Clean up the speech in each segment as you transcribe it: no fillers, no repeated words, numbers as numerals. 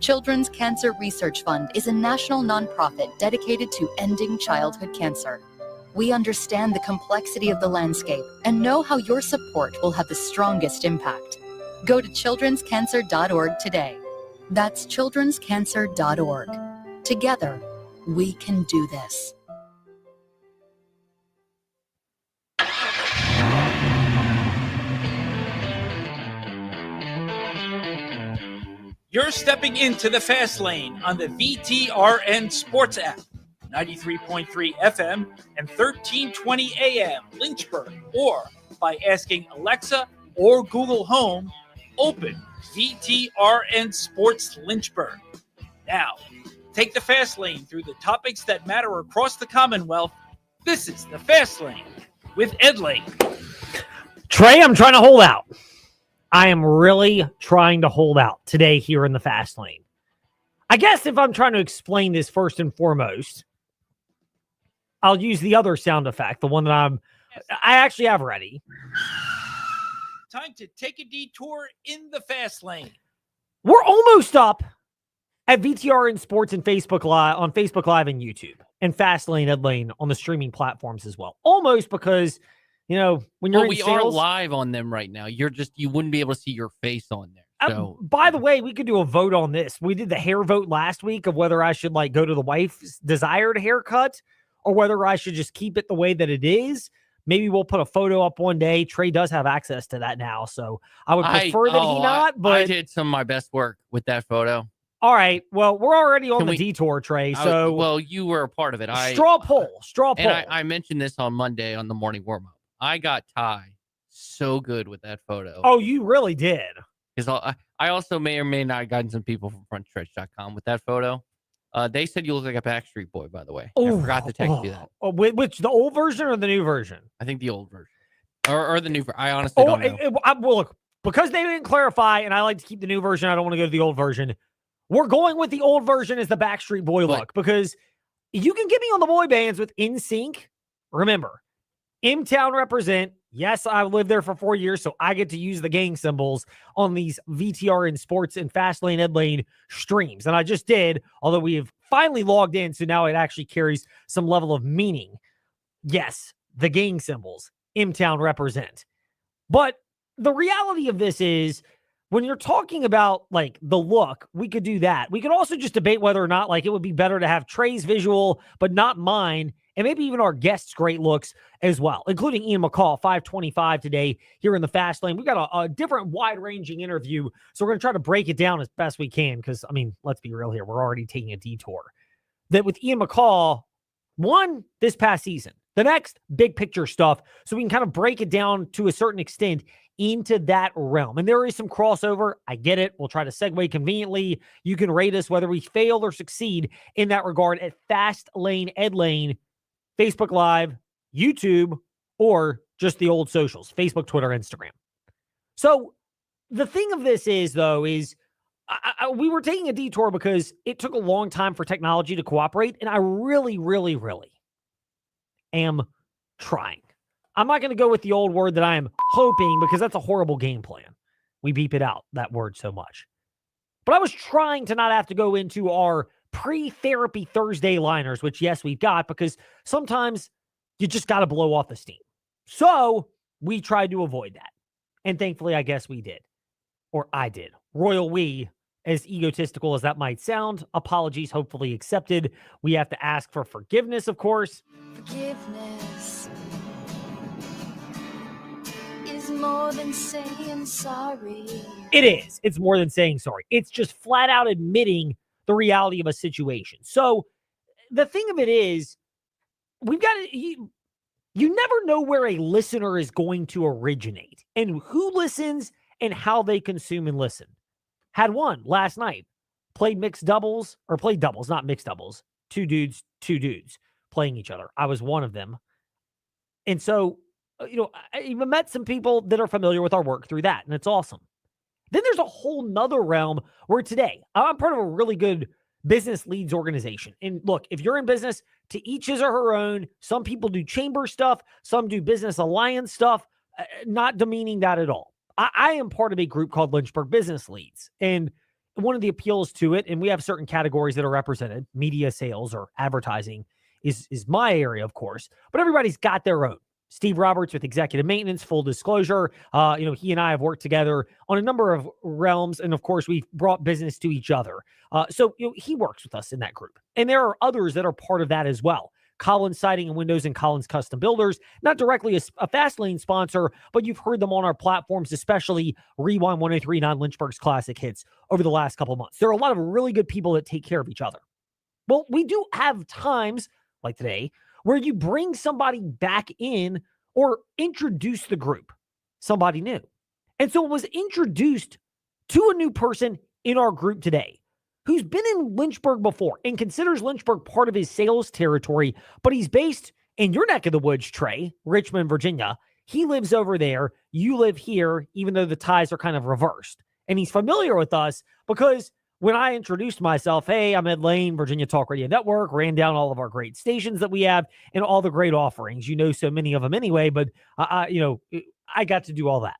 Children's Cancer Research Fund is a national nonprofit dedicated to ending childhood cancer. We understand the complexity of the landscape and know how your support will have the strongest impact. Go to childrenscancer.org today. That's childrenscancer.org. Together, we can do this. You're stepping into the fast lane on the VTRN Sports app, 93.3 FM and 1320 AM Lynchburg, or by asking Alexa or Google Home, open VTRN Sports Lynchburg. Now, take the fast lane through the topics that matter across the Commonwealth. This is the Fast Lane with Ed Lane. Trey, I'm trying to hold out. I am really trying to hold out today here in the Fast Lane. I guess if I'm trying to explain this first and foremost, I'll use the other sound effect, the one that I actually have ready. Time to take a detour in the Fast Lane. We're almost up at VTRN Sports and Facebook Live on Facebook Live and YouTube, and Fast Lane, Ed Lane on the streaming platforms as well. Almost because, you know, when you're in sales, are live on them right now. You wouldn't be able to see your face on there. So, by the way, we could do a vote on this. We did the hair vote last week of whether I should go to the wife's desired haircut or whether I should just keep it the way that it is. Maybe we'll put a photo up one day. Trey does have access to that now, so I would prefer that he not. But I did some of my best work with that photo. All right. Well, we're already on the detour, Trey. So you were a part of it. Straw poll. And I mentioned this on Monday on the morning warm up. I got Ty so good with that photo. Oh, you really did. Because I also may or may not have gotten some people from frontstretch.com with that photo. They said you look like a Backstreet Boy, by the way. I forgot to text you that. Oh, which, the old version or the new version? I think the old version. Or the new version. I honestly don't know. Well, look, because they didn't clarify, and I like to keep the new version, I don't want to go to the old version. We're going with the old version as the Backstreet Boy look, because you can get me on the boy bands with NSYNC. Remember, M-Town represent. Yes, I lived there for 4 years, so I get to use the gang symbols on these VTRN Sports and Fast Lane, Ed Lane streams. And I just did, although we have finally logged in, so now it actually carries some level of meaning. Yes, the gang symbols, M-Town represent. But the reality of this is, when you're talking about the look, we could do that. We could also just debate whether or not it would be better to have Trey's visual, but not mine, and maybe even our guests' great looks as well, including Ian McCall, 525 today here in the Fast Lane. We've got a different wide-ranging interview, so we're going to try to break it down as best we can because, let's be real here. We're already taking a detour. That with Ian McCall, one, this past season. The next, big picture stuff, so we can kind of break it down to a certain extent into that realm. And there is some crossover. I get it. We'll try to segue conveniently. You can rate us whether we fail or succeed in that regard at Fast Lane, Ed Lane, Facebook Live, YouTube, or just the old socials, Facebook, Twitter, Instagram. So the thing of this is, though, is we were taking a detour because it took a long time for technology to cooperate, and I really, really, really am trying. I'm not going to go with the old word that I am hoping because that's a horrible game plan. We beep it out, that word, so much. But I was trying to not have to go into our pre-therapy Thursday liners, which, yes, we've got, because sometimes you just got to blow off the steam. So we tried to avoid that. And thankfully, I guess we did. Or I did. Royal we, as egotistical as that might sound, apologies hopefully accepted. We have to ask for forgiveness, of course. Forgiveness is more than saying sorry. It is. It's more than saying sorry. It's just flat out admitting the reality of a situation. So the thing of it is, we've got to, you never know where a listener is going to originate and who listens and how they consume and listen. Had one last night, played doubles, not mixed doubles. Two dudes playing each other. I was one of them. And so, I even met some people that are familiar with our work through that, and it's awesome. Then there's a whole nother realm where today, I'm part of a really good business leads organization. And look, if you're in business, to each his or her own. Some people do chamber stuff. Some do business alliance stuff. Not demeaning that at all. I am part of a group called Lynchburg Business Leads. And one of the appeals to it, and we have certain categories that are represented, media sales or advertising is my area, of course, but everybody's got their own. Steve Roberts with executive maintenance, full disclosure. He and I have worked together on a number of realms. And of course, we've brought business to each other. So he works with us in that group. And there are others that are part of that as well. Collins Siding and Windows and Collins Custom Builders, not directly a Fastlane sponsor, but you've heard them on our platforms, especially Rewind 1039 Lynchburg's classic hits over the last couple of months. There are a lot of really good people that take care of each other. Well, we do have times like today where you bring somebody back in or introduce the group, somebody new. And so it was introduced to a new person in our group today who's been in Lynchburg before and considers Lynchburg part of his sales territory, but he's based in your neck of the woods, Trey, Richmond, Virginia. He lives over there. You live here, even though the ties are kind of reversed. And he's familiar with us because when I introduced myself, hey, I'm Ed Lane, Virginia Talk Radio Network, ran down all of our great stations that we have and all the great offerings. You know so many of them anyway, but, I got to do all that.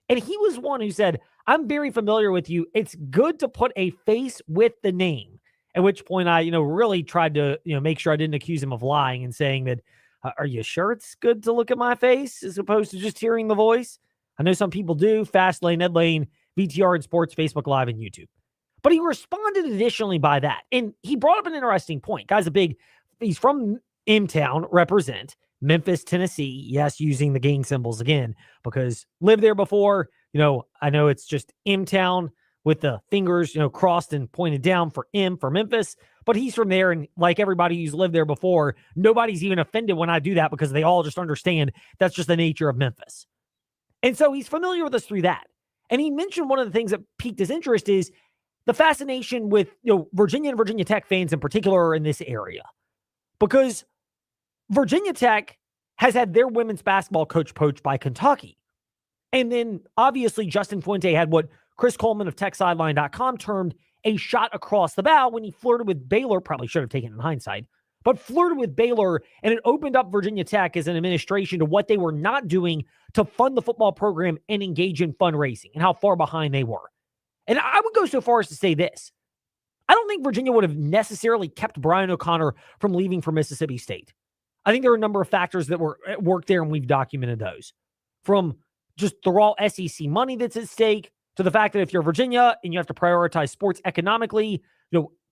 And he was one who said, I'm very familiar with you. It's good to put a face with the name. At which point I, really tried to, make sure I didn't accuse him of lying and saying that, are you sure it's good to look at my face as opposed to just hearing the voice? I know some people do. Fastlane, Ed Lane, VTR and Sports, Facebook Live, and YouTube. But he responded additionally by that. And he brought up an interesting point. Guy's he's from M-Town, represent Memphis, Tennessee. Yes, using the gang symbols again, because lived there before. I know it's just M-Town with the fingers, crossed and pointed down for M for Memphis, but he's from there. And like everybody who's lived there before, nobody's even offended when I do that because they all just understand that's just the nature of Memphis. And so he's familiar with us through that. And he mentioned one of the things that piqued his interest is the fascination with Virginia and Virginia Tech fans in particular in this area. Because Virginia Tech has had their women's basketball coach poached by Kentucky. And then obviously Justin Fuente had what Chris Coleman of TechSideline.com termed a shot across the bow when he flirted with Baylor, probably should have taken it in hindsight, but flirted with Baylor, and it opened up Virginia Tech as an administration to what they were not doing to fund the football program and engage in fundraising and how far behind they were. And I would go so far as to say this. I don't think Virginia would have necessarily kept Brian O'Connor from leaving for Mississippi State. I think there are a number of factors that were at work there, and we've documented those. From just the raw SEC money that's at stake to the fact that if you're Virginia and you have to prioritize sports economically,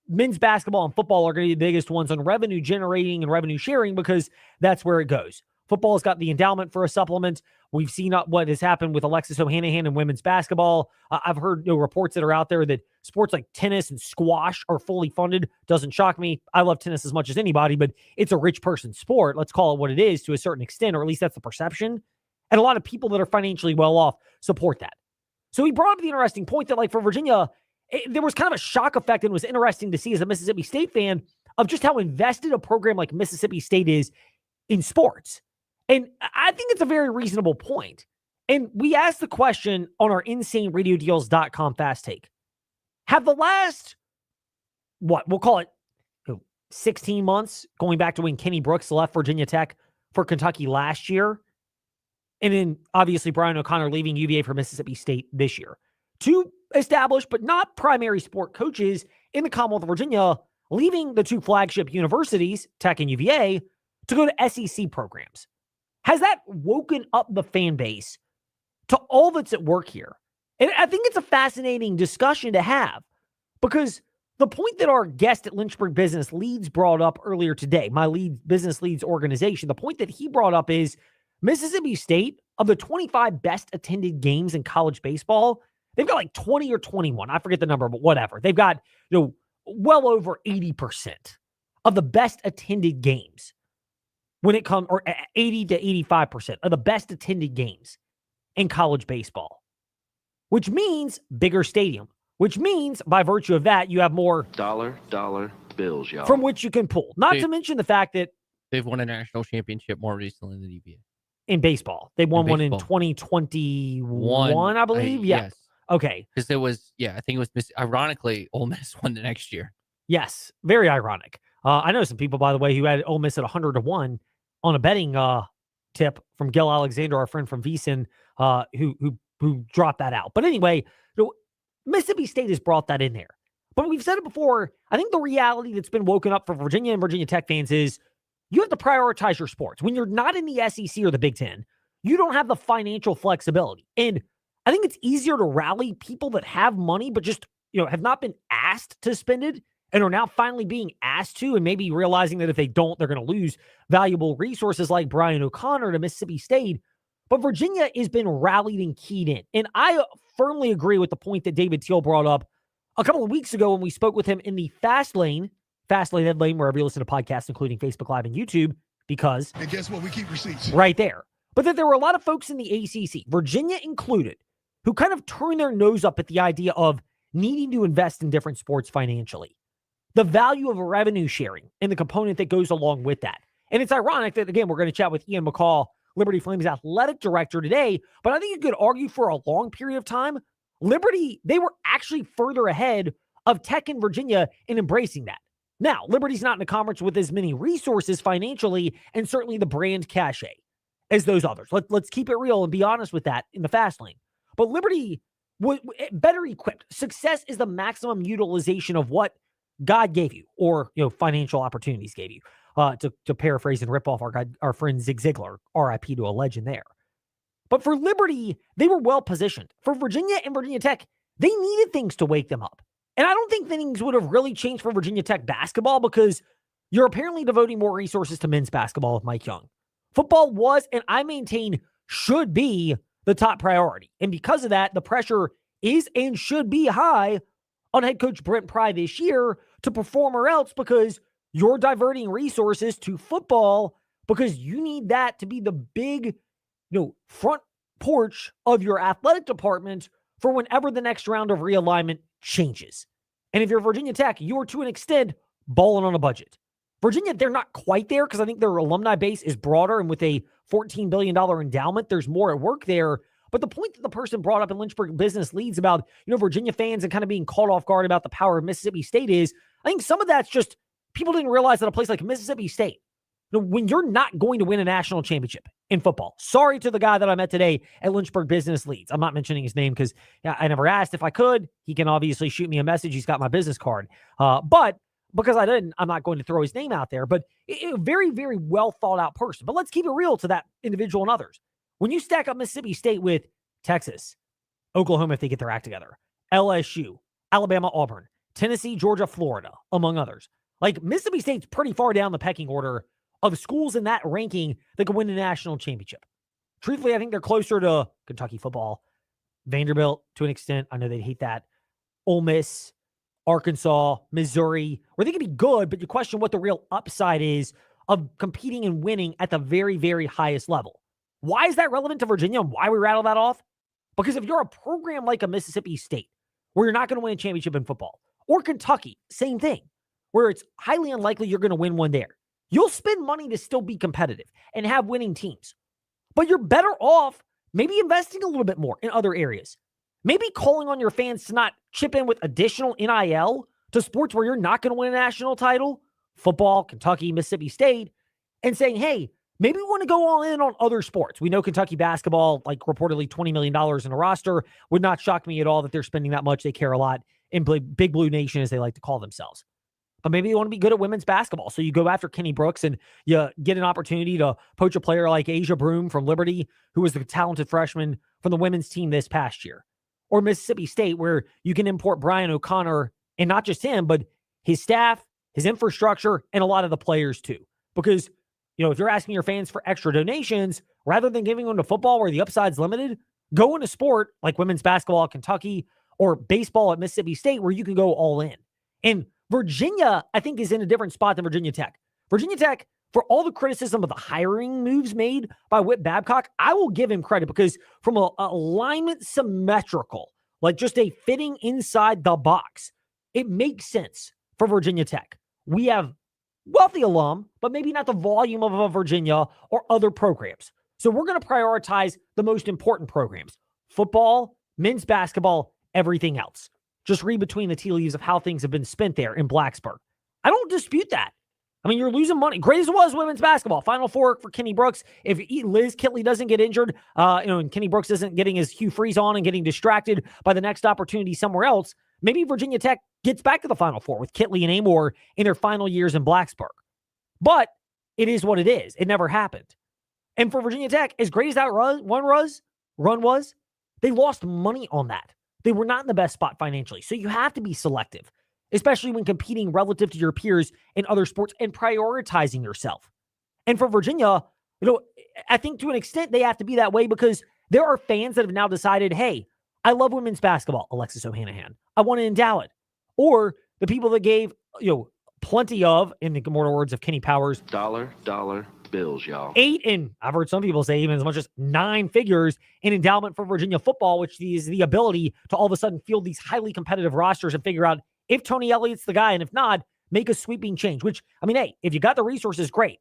men's basketball and football are going to be the biggest ones on revenue generating and revenue sharing because that's where it goes. Football has got the endowment for a supplement. We've seen what has happened with Alexis Ohanian and women's basketball. I've heard reports that are out there that sports like tennis and squash are fully funded. Doesn't shock me. I love tennis as much as anybody, but it's a rich person's sport. Let's call it what it is to a certain extent, or at least that's the perception. And a lot of people that are financially well off support that. So he brought up the interesting point that, like, for Virginia, there was kind of a shock effect, and it was interesting to see as a Mississippi State fan of just how invested a program like Mississippi State is in sports. And I think it's a very reasonable point. And we asked the question on our InsaneRadioDeals.com fast take. Have the last, we'll call it 16 months, going back to when Kenny Brooks left Virginia Tech for Kentucky last year, and then obviously Brian O'Connor leaving UVA for Mississippi State this year, two established but not primary sport coaches in the Commonwealth of Virginia leaving the two flagship universities, Tech and UVA, to go to SEC programs. Has that woken up the fan base to all that's at work here? And I think it's a fascinating discussion to have, because the point that our guest at Lynchburg Business Leads brought up earlier today, my business leads organization, the point that he brought up is Mississippi State, of the 25 best attended games in college baseball, they've got like 20 or 21. I forget the number, but whatever. They've got, well over 80% of the best attended games when it comes, or 80 to 85% of the best attended games in college baseball, which means bigger stadium, which means by virtue of that, you have more dollar bills, y'all, from which you can pull. Not to mention the fact that they've won a national championship more recently than UVA. In baseball. They won one in 2021, I believe. Yes. Okay. Because there was, I think it was, ironically, Ole Miss won the next year. Yes. Very ironic. I know some people, by the way, who had Ole Miss at 100-1 on a betting tip from Gil Alexander, our friend from VSiN, who dropped that out. But anyway, Mississippi State has brought that in there. But we've said it before, I think the reality that's been woken up for Virginia and Virginia Tech fans is you have to prioritize your sports. When you're not in the SEC or the Big Ten, you don't have the financial flexibility. And I think it's easier to rally people that have money but just, have not been asked to spend it and are now finally being asked to, and maybe realizing that if they don't, they're going to lose valuable resources like Brian O'Connor to Mississippi State. But Virginia has been rallied and keyed in. And I firmly agree with the point that David Teal brought up a couple of weeks ago when we spoke with him in the Fast Lane Ed Lane, wherever you listen to podcasts, including Facebook Live and YouTube, because... And guess what? We keep receipts. Right there. But that there were a lot of folks in the ACC, Virginia included, who kind of turned their nose up at the idea of needing to invest in different sports financially. The value of revenue sharing and the component that goes along with that. And it's ironic that, again, we're going to chat with Ian McCall, Liberty Flames athletic director today, but I think you could argue for a long period of time, Liberty, they were actually further ahead of Tech and Virginia in embracing that. Now, Liberty's not in a conference with as many resources financially and certainly the brand cachet as those others. Let's keep it real and be honest with that in the fast lane. But Liberty was better equipped. Success is the maximum utilization of what God gave you, or financial opportunities gave you. To paraphrase and rip off our friend Zig Ziglar, RIP to a legend there. But for Liberty, they were well positioned. For Virginia and Virginia Tech, they needed things to wake them up. And I don't think things would have really changed for Virginia Tech basketball because you're apparently devoting more resources to men's basketball with Mike Young. Football was, and I maintain, should be the top priority. And because of that, the pressure is and should be high on head coach Brent Pry this year to perform or else, because you're diverting resources to football because you need that to be the big, front porch of your athletic department for whenever the next round of realignment changes. And if you're Virginia Tech, you're to an extent balling on a budget. Virginia, they're not quite there because I think their alumni base is broader, and with a $14 billion endowment, there's more at work there. But the point that the person brought up in Lynchburg Business Leads about, Virginia fans and kind of being caught off guard about the power of Mississippi State is, I think some of that's just people didn't realize that a place like Mississippi State, when you're not going to win a national championship in football, sorry to the guy that I met today at Lynchburg Business Leads. I'm not mentioning his name because I never asked if I could. He can obviously shoot me a message. He's got my business card. But because I didn't, I'm not going to throw his name out there. But a very, very well thought out person. But let's keep it real to that individual and others. When you stack up Mississippi State with Texas, Oklahoma if they get their act together, LSU, Alabama, Auburn, Tennessee, Georgia, Florida, among others. Like, Mississippi State's pretty far down the pecking order of schools in that ranking that could win a national championship. Truthfully, I think they're closer to Kentucky football, Vanderbilt to an extent. I know they'd hate that. Ole Miss, Arkansas, Missouri, where they can be good, but you question what the real upside is of competing and winning at the very, very highest level. Why is that relevant to Virginia and why we rattle that off? Because if you're a program like a Mississippi State, where you're not going to win a championship in football, or Kentucky, same thing, where it's highly unlikely you're going to win one there, you'll spend money to still be competitive and have winning teams. But you're better off maybe investing a little bit more in other areas. Maybe calling on your fans to not chip in with additional NIL to sports where you're not going to win a national title, football, Kentucky, Mississippi State, and saying, hey, maybe we want to go all in on other sports. We know Kentucky basketball, like reportedly $20 million in a roster, would not shock me at all that they're spending that much. They care a lot in Big Blue Nation, as they like to call themselves. But maybe you want to be good at women's basketball. So you go after Kenny Brooks and you get an opportunity to poach a player like Asia Broom from Liberty, who was the talented freshman from the women's team this past year. Or Mississippi State, where you can import Brian O'Connor, and not just him, but his staff, his infrastructure, and a lot of the players too. Because, if you're asking your fans for extra donations, rather than giving them to football where the upside's limited, go into sport like women's basketball at Kentucky or baseball at Mississippi State, where you can go all in. And Virginia, I think, is in a different spot than Virginia Tech. Virginia Tech, for all the criticism of the hiring moves made by Whit Babcock, I will give him credit because from a alignment symmetrical, like just a fitting inside the box, it makes sense for Virginia Tech. We have wealthy alum, but maybe not the volume of a Virginia or other programs. So we're going to prioritize the most important programs: football, men's basketball, everything else. Just read between the tea leaves of how things have been spent there in Blacksburg. I don't dispute that. I mean, you're losing money. Great as it was women's basketball. Final Four for Kenny Brooks. If Liz Kitley doesn't get injured, and Kenny Brooks isn't getting his Hugh Freeze on and getting distracted by the next opportunity somewhere else, maybe Virginia Tech gets back to the Final Four with Kitley and Amor in their final years in Blacksburg. But it is what it is. It never happened. And for Virginia Tech, as great as that run was, they lost money on that. They were not in the best spot financially. So you have to be selective, especially when competing relative to your peers in other sports and prioritizing yourself. And for Virginia, I think to an extent they have to be that way because there are fans that have now decided, hey, I love women's basketball, Alexis Ohanahan. I want to endow it. Or the people that gave, plenty of, in the immortal words of Kenny Powers, dollar bills, y'all. 8 and I've heard some people say even as much as 9 figures in endowment for Virginia football, which is the ability to all of a sudden field these highly competitive rosters and figure out if Tony Elliott's the guy, and if not, make a sweeping change, which, I mean, hey, if you got the resources, great.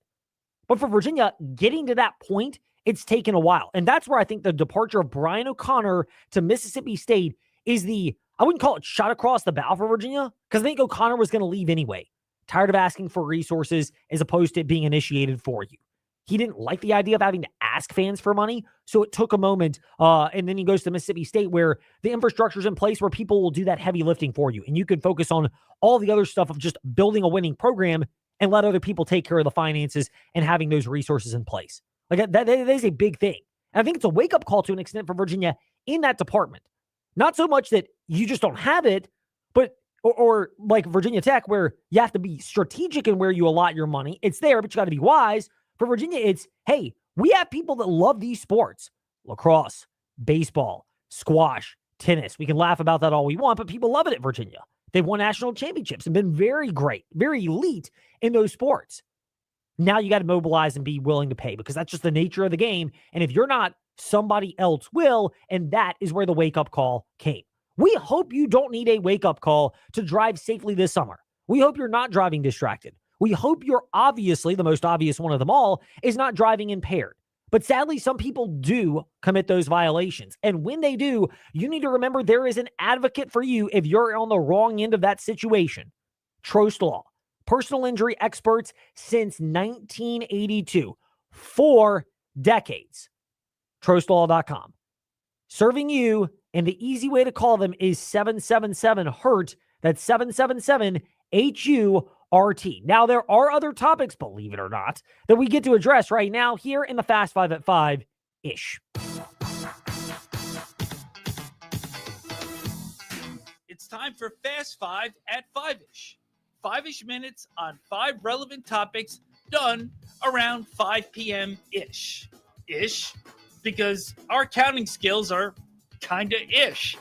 But for Virginia, getting to that point, it's taken a while. And that's where I think the departure of Brian O'Connor to Mississippi State is I wouldn't call it shot across the bow for Virginia, because I think O'Connor was going to leave anyway. Tired of asking for resources as opposed to it being initiated for you. He didn't like the idea of having to ask fans for money, so it took a moment. And then he goes to Mississippi State where the infrastructure's in place where people will do that heavy lifting for you. And you can focus on all the other stuff of just building a winning program and let other people take care of the finances and having those resources in place. Like that is a big thing. And I think it's a wake-up call to an extent for Virginia in that department. Not so much that you just don't have it, but or like Virginia Tech, where you have to be strategic in where you allot your money. It's there, but you got to be wise. For Virginia, it's, hey, we have people that love these sports. Lacrosse, baseball, squash, tennis. We can laugh about that all we want, but people love it at Virginia. They've won national championships and been very great, very elite in those sports. Now you got to mobilize and be willing to pay because that's just the nature of the game. And if you're not, somebody else will. And that is where the wake-up call came. We hope you don't need a wake-up call to drive safely this summer. We hope you're not driving distracted. We hope you're obviously, the most obvious one of them all, is not driving impaired. But sadly, some people do commit those violations. And when they do, you need to remember there is an advocate for you if you're on the wrong end of that situation. Trost Law. Personal injury experts since 1982. 4 decades. TrostLaw.com. Serving you, and the easy way to call them is 777-HURT. That's 777-HURT. Now, there are other topics, believe it or not, that we get to address right now here in the Fast 5 at 5-ish. It's time for Fast 5 at 5-ish. 5-ish minutes on 5 relevant topics done around 5 p.m.-ish. Ish, because our counting skills are kind of ish.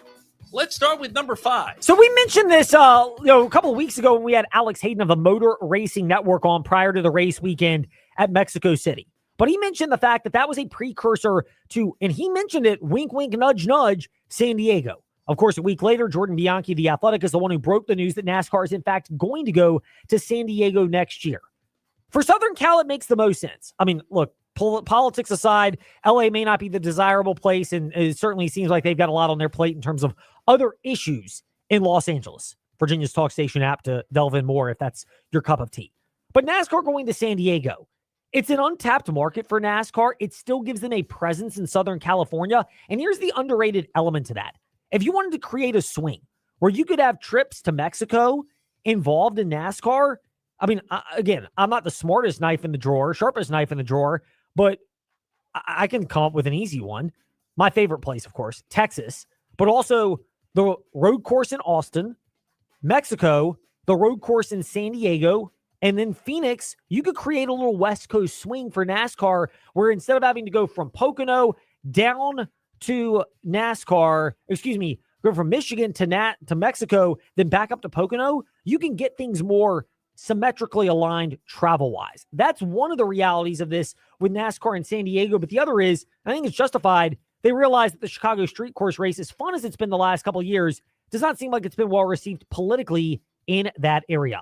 Let's start with number 5. So we mentioned this a couple of weeks ago when we had Alex Hayden of the Motor Racing Network on prior to the race weekend at Mexico City. But he mentioned the fact that was a precursor to, and he mentioned it, wink, wink, nudge, nudge, San Diego. Of course, a week later, Jordan Bianchi, the Athletic, is the one who broke the news that NASCAR is in fact going to go to San Diego next year. For Southern Cal, it makes the most sense. I mean, look, politics aside, LA may not be the desirable place, and it certainly seems like they've got a lot on their plate in terms of other issues in Los Angeles. Virginia's Talk Station app to delve in more if that's your cup of tea. But NASCAR going to San Diego, it's an untapped market for NASCAR. It still gives them a presence in Southern California, and here's the underrated element to that. If you wanted to create a swing where you could have trips to Mexico involved in NASCAR, I mean, again, I'm not the smartest knife in the drawer, sharpest knife in the drawer, but I can come up with an easy one. My favorite place, of course, Texas, but also the road course in Austin, Mexico, the road course in San Diego, and then Phoenix. You could create a little West Coast swing for NASCAR where instead of having to go from Pocono down to NASCAR, go from Michigan to Mexico, then back up to Pocono, you can get things more symmetrically aligned travel-wise. That's one of the realities of this with NASCAR in San Diego, but the other is, I think it's justified, they realize that the Chicago street course race, as fun as it's been the last couple of years, does not seem like it's been well-received politically in that area.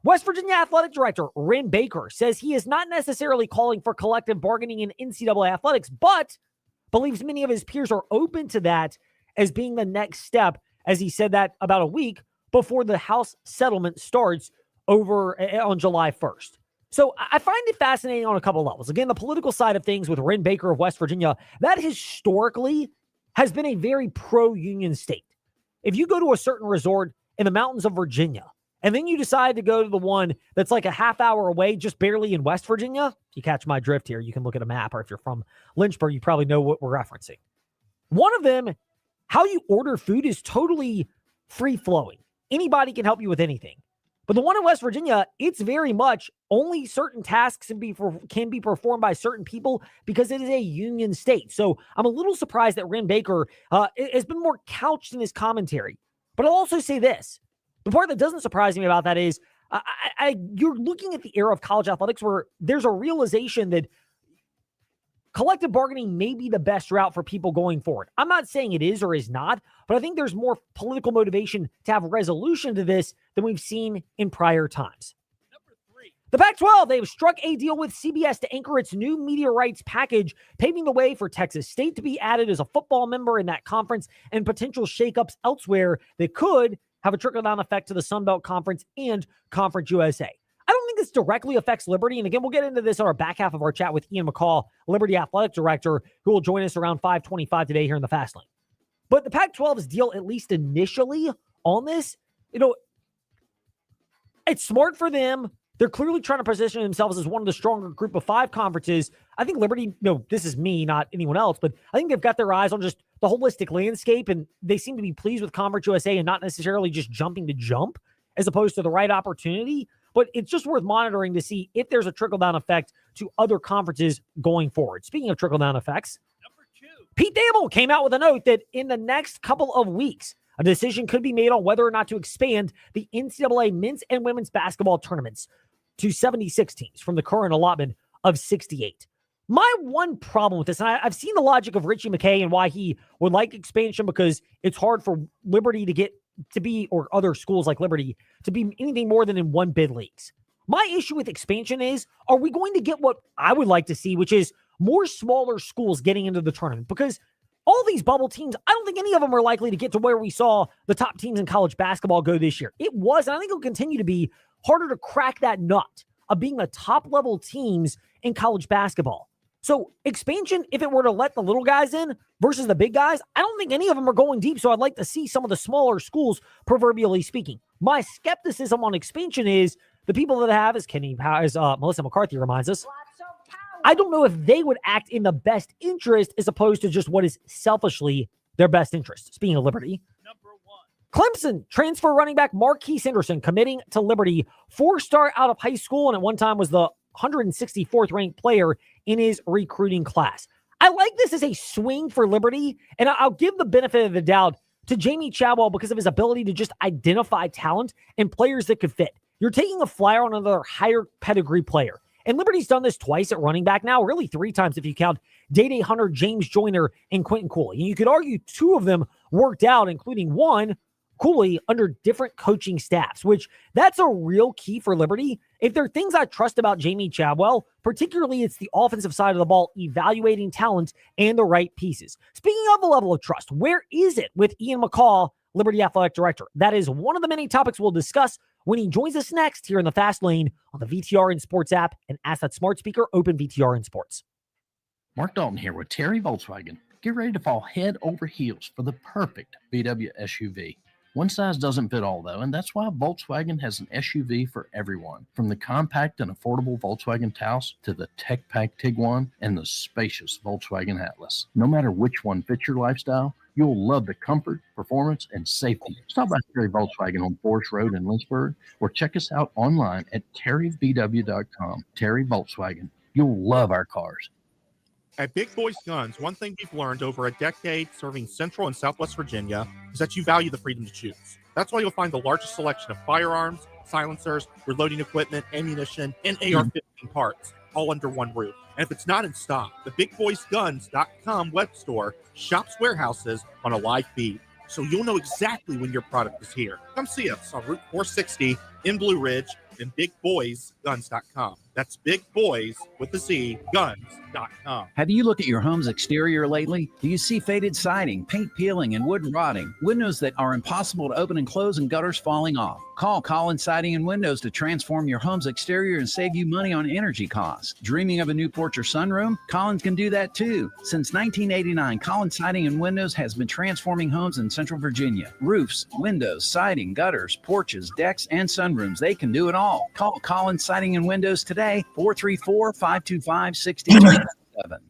West Virginia Athletic Director Ren Baker says he is not necessarily calling for collective bargaining in NCAA athletics, but believes many of his peers are open to that as being the next step, as he said that about a week before the House settlement starts over on July 1st. So I find it fascinating on a couple levels. Again, the political side of things with Wren Baker of West Virginia, that historically has been a very pro-union state. If you go to a certain resort in the mountains of Virginia, and then you decide to go to the one that's like a half hour away, just barely in West Virginia, if you catch my drift here, you can look at a map, or if you're from Lynchburg, you probably know what we're referencing. One of them, how you order food is totally free-flowing. Anybody can help you with anything. But the one in West Virginia, it's very much only certain tasks can be performed by certain people because it is a union state. So I'm a little surprised that Wren Baker has been more couched in his commentary. But I'll also say this. The part that doesn't surprise me about that is you're looking at the era of college athletics where there's a realization that collective bargaining may be the best route for people going forward. I'm not saying it is or is not, but I think there's more political motivation to have resolution to this than we've seen in prior times. Number 3. The Pac-12, they've struck a deal with CBS to anchor its new media rights package, paving the way for Texas State to be added as a football member in that conference and potential shakeups elsewhere that could have a trickle-down effect to the Sun Belt Conference and Conference USA. I don't think this directly affects Liberty. And again, we'll get into this on our back half of our chat with Ian McCall, Liberty Athletic Director, who will join us around 5:25 today here in the Fast Lane. But the Pac-12's deal, at least initially on this, it's smart for them. They're clearly trying to position themselves as one of the stronger group of 5 conferences. I think Liberty, this is me, not anyone else, but I think they've got their eyes on just the holistic landscape, and they seem to be pleased with Conference USA and not necessarily just jumping to jump as opposed to the right opportunity. But it's just worth monitoring to see if there's a trickle-down effect to other conferences going forward. Speaking of trickle-down effects, Number 2. Pete Thamel came out with a note that in the next couple of weeks, a decision could be made on whether or not to expand the NCAA men's and women's basketball tournaments to 76 teams from the current allotment of 68. My one problem with this, and I've seen the logic of Richie McKay and why he would like expansion, because it's hard for Liberty to get to be, or other schools like Liberty, to be anything more than in one bid leagues. My issue with expansion is, are we going to get what I would like to see, which is more smaller schools getting into the tournament? Because all these bubble teams, I don't think any of them are likely to get to where we saw the top teams in college basketball go this year. It was, and I think it'll continue to be, harder to crack that nut of being the top level teams in college basketball. So expansion, if it were to let the little guys in versus the big guys, I don't think any of them are going deep. So I'd like to see some of the smaller schools, proverbially speaking. My skepticism on expansion is the people that have, as Melissa McCarthy reminds us, I don't know if they would act in the best interest as opposed to just what is selfishly their best interest. Speaking of Liberty, Number 1. Clemson transfer running back Marquise Henderson committing to Liberty, 4-star out of high school, and at one time was the 164th ranked player in his recruiting class. I like this as a swing for Liberty, and I'll give the benefit of the doubt to Jamie Chadwell because of his ability to just identify talent and players that could fit. You're taking a flyer on another higher pedigree player. And Liberty's done this twice at running back now, really 3 times if you count Day Hunter, James Joyner, and Quentin Cooley. And you could argue 2 of them worked out, including one, Cooley, under different coaching staffs, which that's a real key for Liberty. If there are things I trust about Jamie Chadwell, particularly it's the offensive side of the ball, evaluating talent and the right pieces. Speaking of the level of trust, where is it with Ian McCall, Liberty Athletic Director? That is one of the many topics we'll discuss when he joins us next here in the Fast Lane on the VTRN Sports app and ask that smart speaker, open VTRN Sports. Mark Dalton here with Terry Volkswagen. Get ready to fall head over heels for the perfect VW SUV. One size doesn't fit all, though, and that's why Volkswagen has an SUV for everyone. From the compact and affordable Volkswagen Taos to the tech-packed Tiguan and the spacious Volkswagen Atlas. No matter which one fits your lifestyle, you'll love the comfort, performance, and safety. Stop by Terry Volkswagen on Forest Road in Lynchburg or check us out online at terryvw.com. Terry Volkswagen. You'll love our cars. At Big Boys Guns, one thing we've learned over a decade serving Central and Southwest Virginia is that you value the freedom to choose. That's why you'll find the largest selection of firearms, silencers, reloading equipment, ammunition, and AR-15 parts, all under one roof. And if it's not in stock, the BigBoysGuns.com web store shops warehouses on a live feed, so you'll know exactly when your product is here. Come see us on Route 460 in Blue Ridge and BigBoysGuns.com. That's Big Boys with the Z, guns.com. Have you looked at your home's exterior lately? Do you see faded siding, paint peeling, and wood rotting? Windows that are impossible to open and close and gutters falling off? Call Collins Siding and Windows to transform your home's exterior and save you money on energy costs. Dreaming of a new porch or sunroom? Collins can do that too. Since 1989, Collins Siding and Windows has been transforming homes in Central Virginia. Roofs, windows, siding, gutters, porches, decks, and sunrooms. They can do it all. Call Collins Siding and Windows today, 434-525-6277.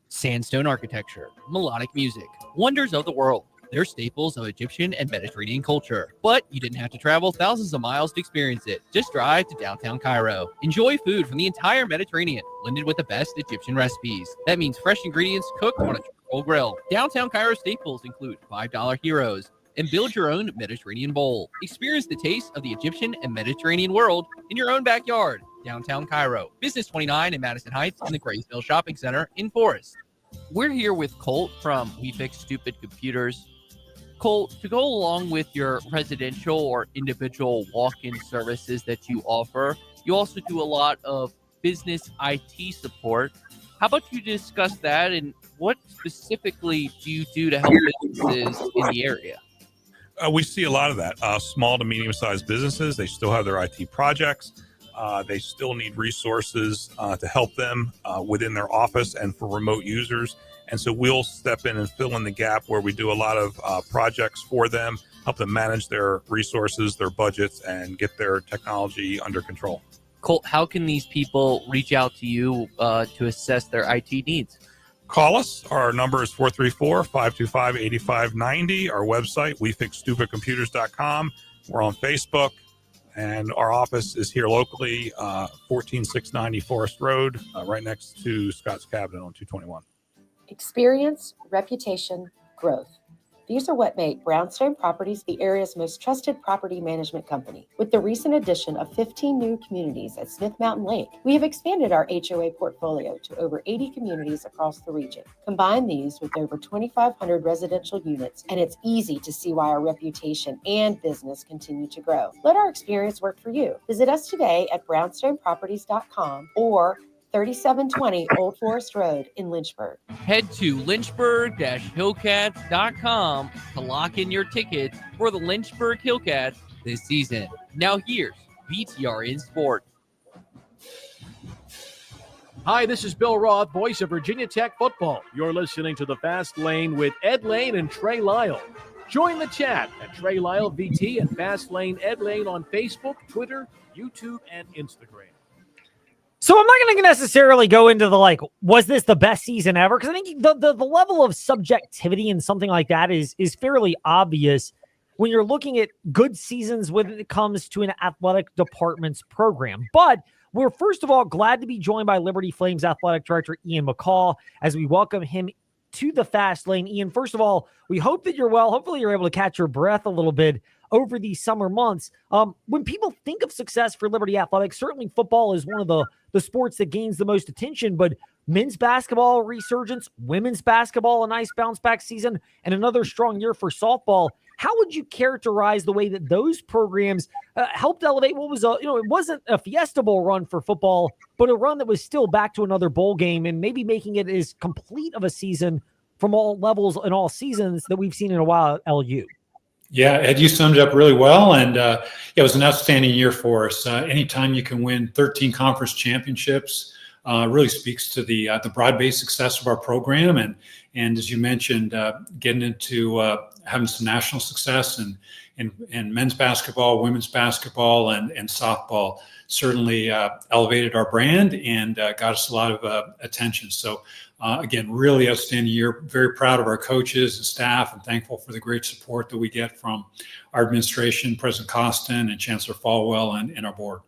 Sandstone architecture, melodic music, wonders of the world. They're staples of Egyptian and Mediterranean culture. But you didn't have to travel thousands of miles to experience it. Just drive to downtown Cairo. Enjoy food from the entire Mediterranean, blended with the best Egyptian recipes. That means fresh ingredients cooked on a charcoal grill. Downtown Cairo staples include $5 heroes, and build your own Mediterranean bowl. Experience the taste of the Egyptian and Mediterranean world in your own backyard. Downtown Cairo, Business 29 in Madison Heights, and the Graysville Shopping Center in Forest. We're here with Colt from We Fix Stupid Computers. Colt, to go along with your residential or individual walk-in services that you offer, you also do a lot of business IT support. How about you discuss that, and what specifically do you do to help businesses in the area? We see a lot of that. Small to medium-sized businesses, they still have their IT projects. They still need resources to help them within their office and for remote users. And so we'll step in and fill in the gap where we do a lot of projects for them, help them manage their resources, their budgets, and get their technology under control. Colt, how can these people reach out to you to assess their IT needs? Call us. Our number is 434-525-8590. Our website, wefixstupidcomputers.com. We're on Facebook. And our office is here locally, 14690 Forest Road, right next to Scott's Cabinet on 221. Experience, reputation, growth. These are what make Brownstone Properties the area's most trusted property management company. With the recent addition of 15 new communities at Smith Mountain Lake, we have expanded our HOA portfolio to over 80 communities across the region. Combine these with over 2,500 residential units, and it's easy to see why our reputation and business continue to grow. Let our experience work for you. Visit us today at brownstoneproperties.com or 3720 Old Forest Road in Lynchburg. Head to lynchburg-hillcats.com to lock in your tickets for the Lynchburg Hillcats this season. Now here's VTR in Sport. Hi, this is Bill Roth, voice of Virginia Tech football. You're listening to The Fast Lane with Ed Lane and Trey Lyle. Join the chat at Trey Lyle VT and Fast Lane Ed Lane on Facebook, Twitter, YouTube, and Instagram. So I'm not going to necessarily go into the, was this the best season ever? Because I think the level of subjectivity in something like that is fairly obvious when you're looking at good seasons when it comes to an athletic department's program. But we're, first of all, glad to be joined by Liberty Flames Athletic Director Ian McCall as we welcome him to the Fast Lane. Ian, first of all, we hope that you're well. Hopefully you're able to catch your breath a little bit over these summer months. When people think of success for Liberty Athletics, certainly football is one of the sports that gains the most attention, but men's basketball resurgence, women's basketball, a nice bounce back season, and another strong year for softball. How would you characterize the way that those programs helped elevate what was it wasn't a Fiesta Bowl run for football, but a run that was still back to another bowl game and maybe making it as complete of a season from all levels and all seasons that we've seen in a while at LU? Yeah, Ed, you summed it up really well, and it was an outstanding year for us. Anytime you can win 13 conference championships really speaks to the broad-based success of our program, and as you mentioned, getting into having some national success in men's basketball, women's basketball, and softball certainly elevated our brand and got us a lot of attention. So again, really outstanding year. Very proud of our coaches and staff and thankful for the great support that we get from our administration, President Costin and Chancellor Falwell and our board.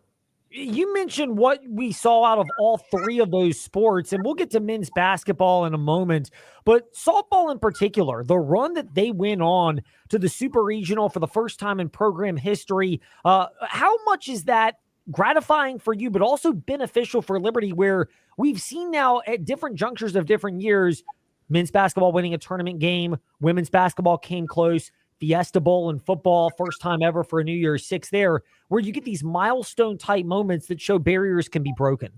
You mentioned what we saw out of all three of those sports, and we'll get to men's basketball in a moment, but softball in particular, the run that they went on to the Super Regional for the first time in program history, how much is that gratifying for you, but also beneficial for Liberty, where we've seen now at different junctures of different years, men's basketball winning a tournament game, women's basketball came close, Fiesta Bowl in football, first time ever for a New Year's Six there, where you get these milestone type moments that show barriers can be broken.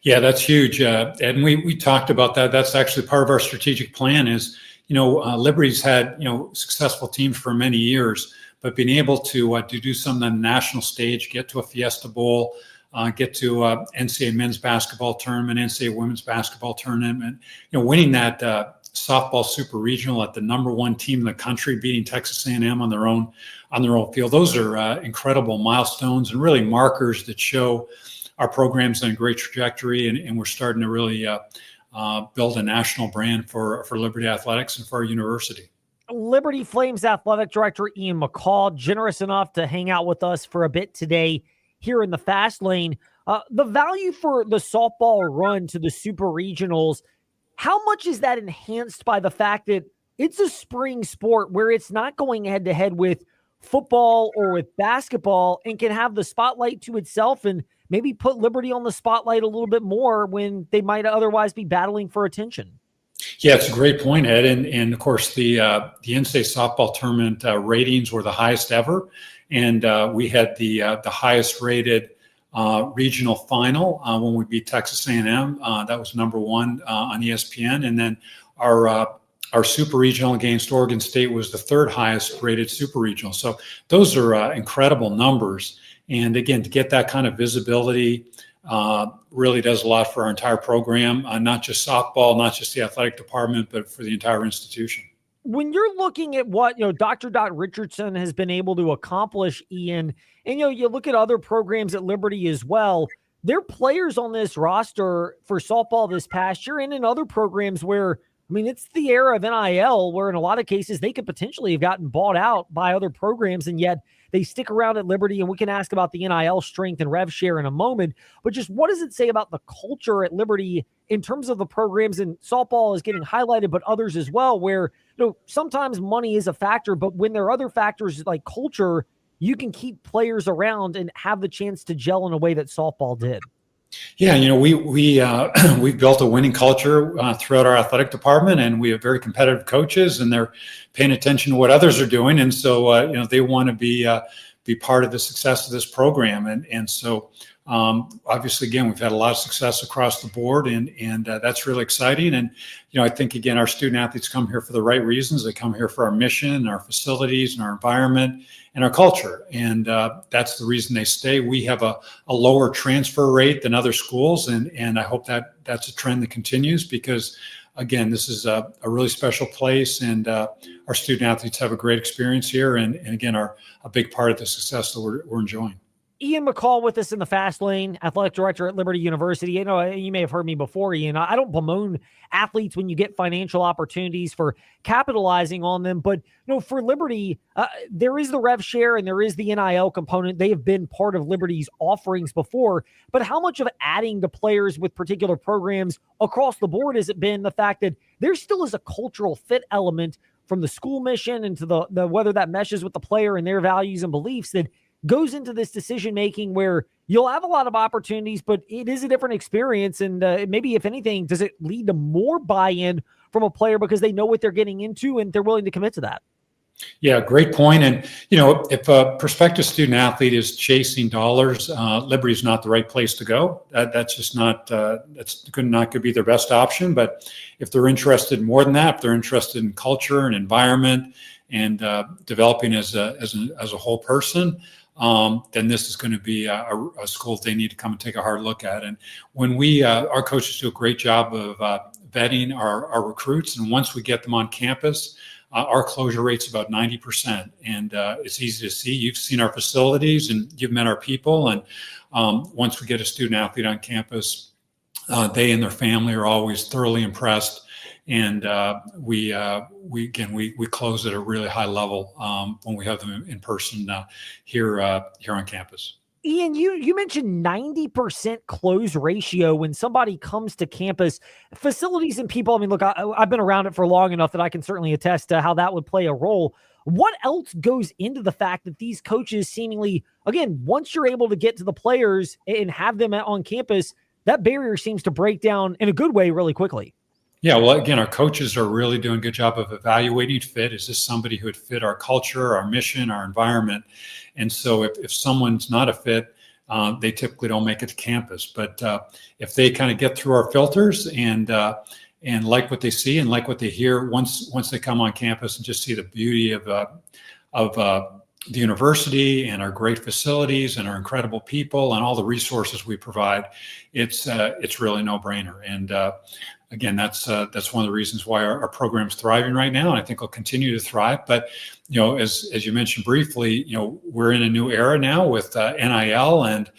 Yeah, that's huge. And we talked about that. That's actually part of our strategic plan is, Liberty's had, successful teams for many years, but being able to do something on the national stage, get to a Fiesta Bowl, get to NCAA men's basketball tournament, NCAA women's basketball tournament, winning that softball super regional at the #1 team in the country, beating Texas A&M on their own field. Those are incredible milestones and really markers that show our program's on a great trajectory, and we're starting to really build a national brand for Liberty Athletics and for our university. Liberty Flames Athletic Director Ian McCall, generous enough to hang out with us for a bit today here in the Fast Lane. The value for the softball run to the Super Regionals, how much is that enhanced by the fact that it's a spring sport where it's not going head-to-head with football or with basketball and can have the spotlight to itself and maybe put Liberty on the spotlight a little bit more when they might otherwise be battling for attention? Yeah, it's a great point, Ed. And of course, the NCAA softball tournament ratings were the highest ever. And we had the highest rated regional final when we beat Texas A&M. That was #1 on ESPN. And then our super regional against Oregon State was the 3rd highest rated super regional. So those are incredible numbers. And again, to get that kind of visibility really does a lot for our entire program, not just softball, not just the athletic department, but for the entire institution. When you're looking at what, Dr. Dot Richardson has been able to accomplish, Ian, and, you look at other programs at Liberty as well, there are players on this roster for softball this past year and in other programs where, it's the era of NIL where in a lot of cases they could potentially have gotten bought out by other programs, and yet they stick around at Liberty. And we can ask about the NIL strength and rev share in a moment, but just what does it say about the culture at Liberty in terms of the programs? And softball is getting highlighted, but others as well, where, sometimes money is a factor, but when there are other factors like culture, you can keep players around and have the chance to gel in a way that softball did. Yeah, we've built a winning culture throughout our athletic department, and we have very competitive coaches, and they're paying attention to what others are doing, and so they want to be part of the success of this program, and so obviously, again, we've had a lot of success across the board, and that's really exciting. And I think again, our student athletes come here for the right reasons. They come here for our mission, our facilities, and our environment, and our culture, and that's the reason they stay. We have a lower transfer rate than other schools, and I hope that's a trend that continues because, again, this is a really special place, and our student athletes have a great experience here, and again, are a big part of the success that we're enjoying. Ian McCall with us in the Fast Lane, athletic director at Liberty University. You may have heard me before, Ian. I don't bemoan athletes when you get financial opportunities for capitalizing on them. But, for Liberty, there is the rev share and there is the NIL component. They have been part of Liberty's offerings before. But how much of adding to players with particular programs across the board has it been the fact that there still is a cultural fit element from the school mission and to the whether that meshes with the player and their values and beliefs that goes into this decision-making where you'll have a lot of opportunities, but it is a different experience. And maybe if anything, does it lead to more buy-in from a player because they know what they're getting into and they're willing to commit to that? Yeah, great point. And, if a prospective student athlete is chasing dollars, Liberty is not the right place to go. That's just not could be their best option. But if they're interested in more than that, if they're interested in culture and environment and developing as a whole person, then this is going to be a school they need to come and take a hard look at. And when our coaches do a great job of vetting our recruits, and once we get them on campus, our closure rate's about 90%. And it's easy to see. You've seen our facilities and you've met our people. And once we get a student athlete on campus, they and their family are always thoroughly impressed. And we close at a really high level when we have them in person here on campus. Ian, you mentioned 90% close ratio when somebody comes to campus. Facilities and people, look, I've been around it for long enough that I can certainly attest to how that would play a role. What else goes into the fact that these coaches seemingly, again, once you're able to get to the players and have them on campus, that barrier seems to break down in a good way really quickly? Yeah, well, again, our coaches are really doing a good job of evaluating fit. Is this somebody who would fit our culture, our mission, our environment? And so if someone's not a fit, they typically don't make it to campus. But if they kind of get through our filters and like what they see and like what they hear once they come on campus and just see the beauty of the university and our great facilities and our incredible people and all the resources we provide, it's really no brainer. And again, that's one of the reasons why our program's thriving right now, and I think will continue to thrive. But as you mentioned briefly, we're in a new era now with NIL, and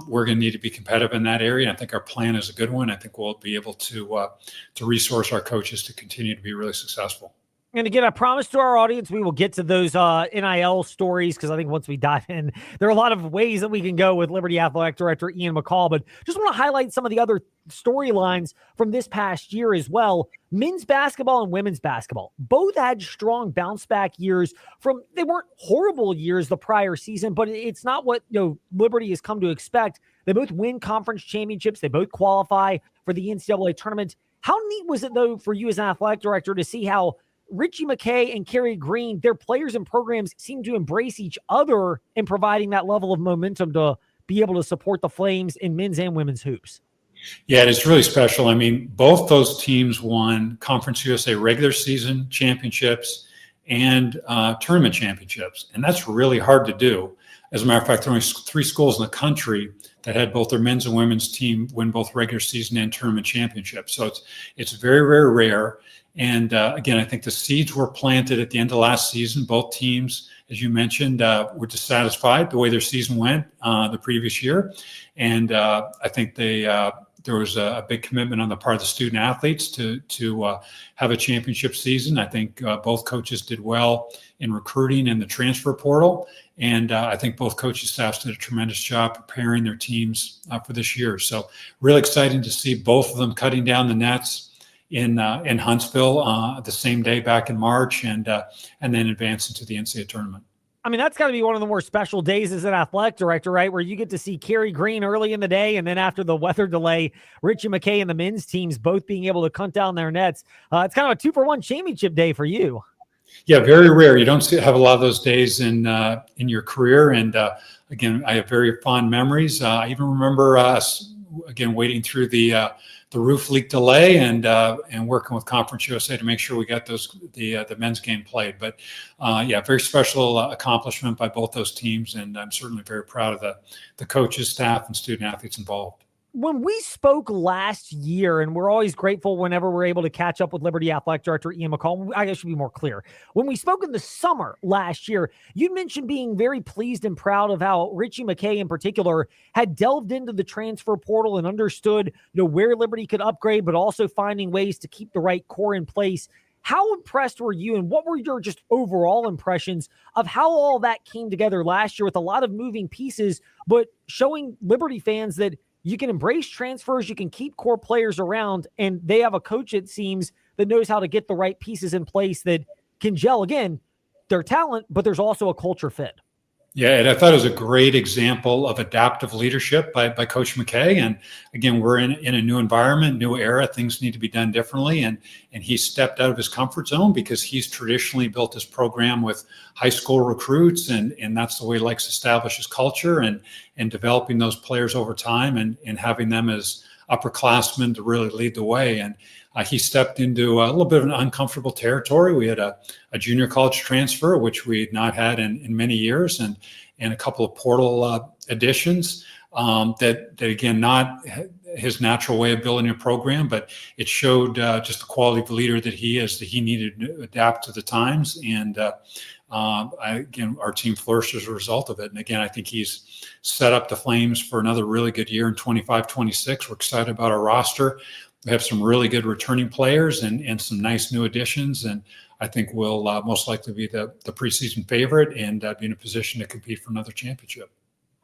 we're going to need to be competitive in that area. I think our plan is a good one. I think we'll be able to resource our coaches to continue to be really successful. And again, I promise to our audience, we will get to those NIL stories, because I think once we dive in, there are a lot of ways that we can go with Liberty Athletic Director Ian McCall. But just want to highlight some of the other storylines from this past year as well. Men's basketball and women's basketball both had strong bounce back years they weren't horrible years the prior season, but it's not what Liberty has come to expect. They both win conference championships. They both qualify for the NCAA tournament. How neat was it, though, for you as an athletic director to see how Richie McKay and Kerry Green, their players and programs seem to embrace each other in providing that level of momentum to be able to support the Flames in men's and women's hoops? Yeah, it's really special. I mean, both those teams won Conference USA regular season championships and tournament championships. And that's really hard to do. As a matter of fact, there are only 3 schools in the country that had both their men's and women's team win both regular season and tournament championships. So it's very, very rare. And again, I think the seeds were planted at the end of last season. Both teams, as you mentioned, were dissatisfied the way their season went the previous year. And I think there was a big commitment on the part of the student athletes to have a championship season. I think both coaches did well in recruiting and the transfer portal. And I think both coaching staffs did a tremendous job preparing their teams for this year. So really exciting to see both of them cutting down the nets in Huntsville the same day back in March, and then advance into the NCAA tournament. I mean, that's got to be one of the more special days as an athletic director, right? Where you get to see Kerry Green early in the day, and then after the weather delay, Richie McKay and the men's teams both being able to cut down their nets. It's kind of a 2-for-1 championship day for you. Yeah, very rare. You don't have a lot of those days in your career. And again, I have very fond memories. I even remember us again waiting through the roof leak delay and working with Conference USA to make sure we got the men's game played. But yeah, very special accomplishment by both those teams, and I'm certainly very proud of the coaches, staff, and student athletes involved. When we spoke last year, and we're always grateful whenever we're able to catch up with Liberty Athletic Director Ian McCall, I guess I should be more clear. When we spoke in the summer last year, you mentioned being very pleased and proud of how Richie McKay in particular had delved into the transfer portal and understood where Liberty could upgrade, but also finding ways to keep the right core in place. How impressed were you, and what were your just overall impressions of how all that came together last year with a lot of moving pieces, but showing Liberty fans that you can embrace transfers, you can keep core players around, and they have a coach, it seems, that knows how to get the right pieces in place that can gel. Again, their talent, but there's also a culture fit. Yeah, and I thought it was a great example of adaptive leadership by Coach McKay. And again, we're in a new environment, new era. Things need to be done differently. And he stepped out of his comfort zone because he's traditionally built his program with high school recruits. And that's the way he likes to establish his culture and developing those players over time and having them as upperclassmen to really lead the way. And he stepped into a little bit of an uncomfortable territory. We had a junior college transfer, which we had not had in many years, and a couple of portal additions that again, not his natural way of building a program, but it showed just the quality of leader that he is, that he needed to adapt to the times. And again, our team flourished as a result of it. And again, I think he's set up the Flames for another really good year in 25-26. We're excited about our roster. We have some really good returning players and some nice new additions. And I think we'll most likely be the preseason favorite and be in a position to compete for another championship.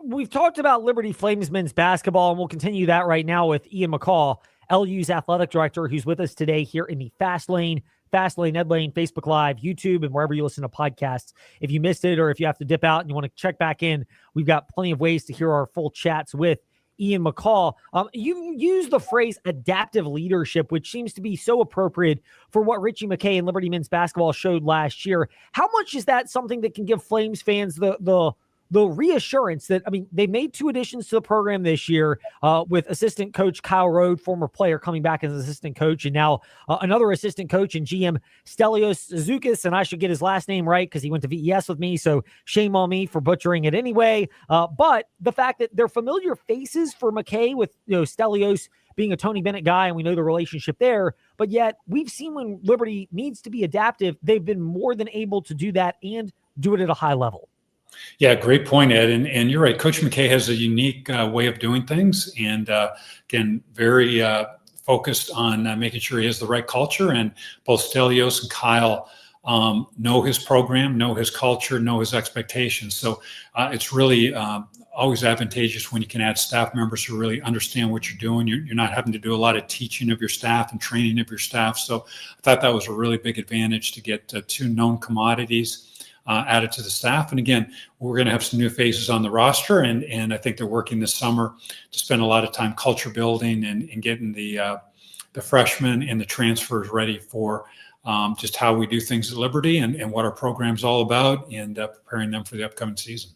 We've talked about Liberty Flames men's basketball, and we'll continue that right now with Ian McCall, LU's athletic director, who's with us today here in the Fast Lane, Ed Lane, Facebook Live, YouTube, and wherever you listen to podcasts. If you missed it or if you have to dip out and you want to check back in, we've got plenty of ways to hear our full chats with Ian McCall. You use the phrase adaptive leadership, which seems to be so appropriate for what Richie McKay and Liberty men's basketball showed last year. How much is that something that can give Flames fans the the reassurance that, I mean, they made 2 additions to the program this year with assistant coach Kyle Rode, former player, coming back as assistant coach, and now another assistant coach and GM Stelios Zoukis, and I should get his last name right because he went to VES with me, so shame on me for butchering it anyway. But the fact that they're familiar faces for McKay with Stelios being a Tony Bennett guy, and we know the relationship there, but yet we've seen when Liberty needs to be adaptive, they've been more than able to do that and do it at a high level. Yeah, great point, Ed. And you're right. Coach McKay has a unique way of doing things, and again, very focused on making sure he has the right culture. And both Stelios and Kyle know his program, know his culture, know his expectations. So it's really always advantageous when you can add staff members who really understand what you're doing. You're not having to do a lot of teaching of your staff and training of your staff. So I thought that was a really big advantage to get 2 known commodities added to the staff. And again, we're going to have some new faces on the roster, and I think they're working this summer to spend a lot of time culture building and getting the freshmen and the transfers ready for just how we do things at Liberty and what our program's all about, and preparing them for the upcoming season.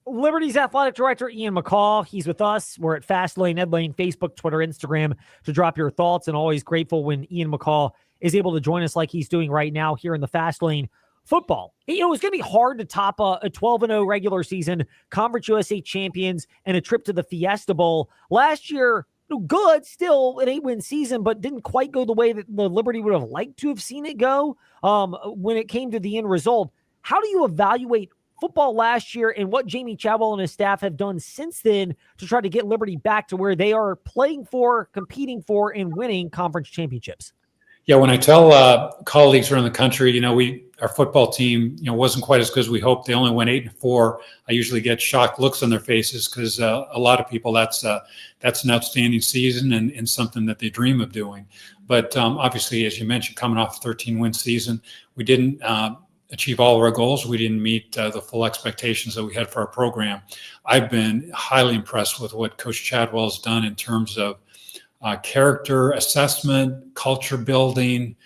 Liberty's athletic director, Ian McCall, he's with us. We're at Fastlane, Ed Lane, Facebook, Twitter, Instagram to drop your thoughts, and always grateful when Ian McCall is able to join us like he's doing right now here in the Fastlane football. It's going to be hard to top a 12-0 regular season, Conference USA champions, and a trip to the Fiesta Bowl. Last year, good, still an 8-win season, but didn't quite go the way that the Liberty would have liked to have seen it go when it came to the end result. How do you evaluate football last year and what Jamie Chadwell and his staff have done since then to try to get Liberty back to where they are playing for, competing for, and winning conference championships? Yeah, when I tell colleagues around the country, our football team, wasn't quite as good as we hoped. They only went 8-4. I usually get shocked looks on their faces because a lot of people, that's an outstanding season and something that they dream of doing. But obviously, as you mentioned, coming off a 13-win season, we didn't achieve all of our goals. We didn't meet the full expectations that we had for our program. I've been highly impressed with what Coach Chadwell has done in terms of character assessment, culture building,